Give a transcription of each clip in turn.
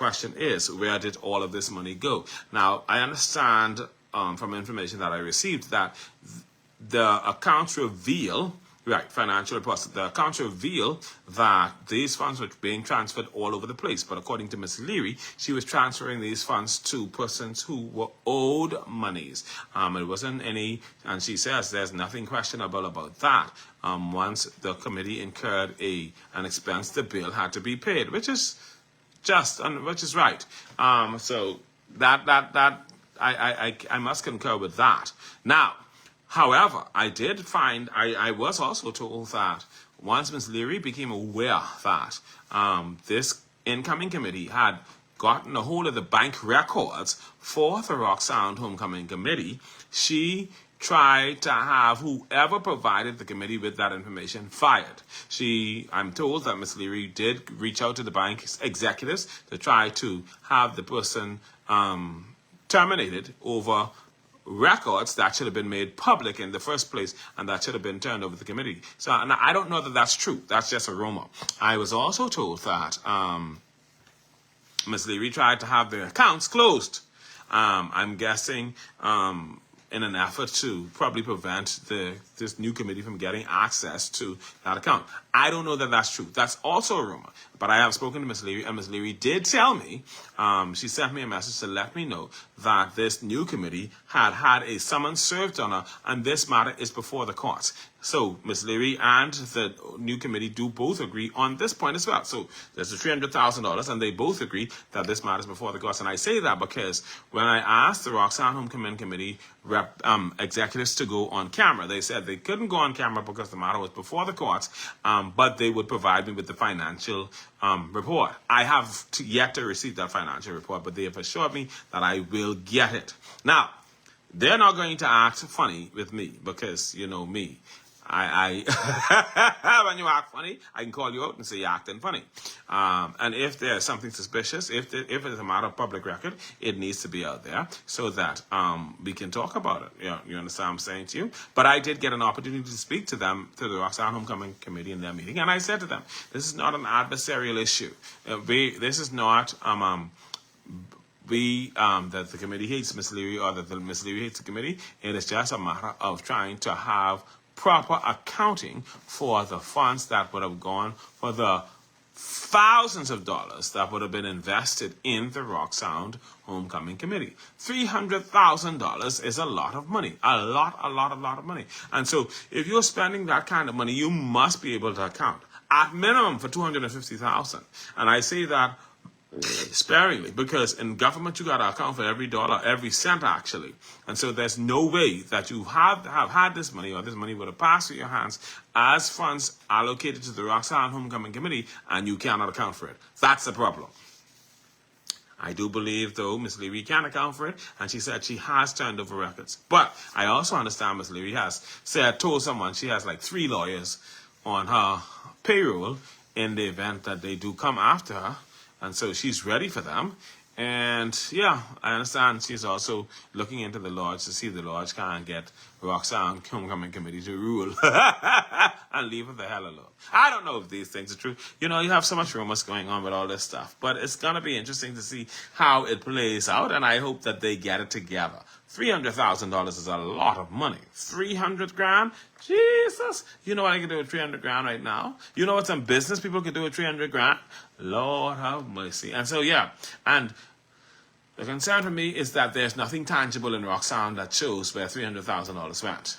question is, where did all of this money go? Now, I understand from information that I received that the accounts reveal, right, financial reports, the accounts reveal that these funds were being transferred all over the place. But according to Ms. Leary, she was transferring these funds to persons who were owed monies. It wasn't any, and she says there's nothing questionable about that. Once the committee incurred an expense, the bill had to be paid, which is just, and which is right. So I must concur with that. Now, however, I did find, I was also told that once Ms. Leary became aware that this incoming committee had gotten a hold of the bank records for the Rock Sound Homecoming Committee, she tried to have whoever provided the committee with that information fired. I'm told that Ms. Leary did reach out to the bank executives to try to have the person terminated over records that should have been made public in the first place, and that should have been turned over to the committee. So, and I don't know that that's true. That's just a rumor. I was also told that Ms. Leary tried to have the accounts closed. I'm guessing in an effort to probably prevent this new committee from getting access to that account. I don't know that that's true. That's also a rumor. But I have spoken to Ms. Leary, and Ms. Leary did tell me, she sent me a message to let me know that this new committee had a summons served on her, and this matter is before the courts. So Ms. Leary and the new committee do both agree on this point as well. So there's the $300,000, and they both agree that this matter is before the courts. And I say that because when I asked the Roxanne Homecoming Committee executives to go on camera, they said they couldn't go on camera because the matter was before the courts, but they would provide me with the financial report. I have yet to receive that financial report, but they have assured me that I will get it. Now, they're not going to act funny with me because, you know me. When you act funny, I can call you out and say you're acting funny. And if there's something suspicious, if it is a matter of public record, it needs to be out there so that we can talk about it. You understand what I'm saying to you? But I did get an opportunity to speak to them, to the Roxanne Homecoming Committee in their meeting, and I said to them, this is not an adversarial issue. This is not that the committee hates Ms. Leary or that Ms. Leary hates the committee. It is just a matter of trying to have proper accounting for the funds that would have gone for the thousands of dollars that would have been invested in the Rock Sound Homecoming Committee. $300,000 is a lot of money. A lot of money. And so if you're spending that kind of money, you must be able to account at minimum for $250,000. And I say that sparingly, because in government you got to account for every dollar, every cent actually. And so there's no way that you have had this money, or this money would have passed through your hands as funds allocated to the Roxanne Homecoming Committee, and you cannot account for it. That's the problem. I do believe, though, Ms. Leary can account for it, and she said she has turned over records. But I also understand Ms. Leary has told someone she has like 3 lawyers on her payroll in the event that they do come after her. And so she's ready for them. And yeah, I understand she's also looking into the lodge to see if the lodge can get Roxanne Homecoming Committee to rule and leave her the hell alone. I don't know if these things are true. You know, you have so much rumors going on with all this stuff. But it's going to be interesting to see how it plays out. And I hope that they get it together. $300,000 is a lot of money. 300 grand? Jesus. You know what I can do with 300 grand right now? You know what some business people can do with 300 grand? Lord have mercy. And so, yeah. And the concern for me is that there's nothing tangible in Roxanne that shows where $300,000 went.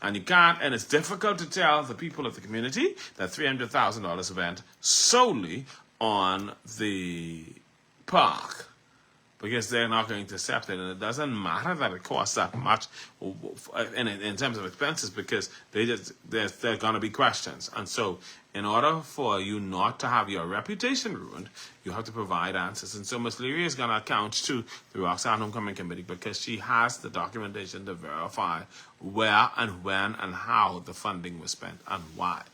And you can't, and it's difficult to tell the people of the community that $300,000 went solely on the park, because they're not going to accept it. And it doesn't matter that it costs that much in terms of expenses, because there are going to be questions. And so in order for you not to have your reputation ruined, you have to provide answers. And so Ms. Leary is going to account to the Roxanne Homecoming Committee because she has the documentation to verify where and when and how the funding was spent and why.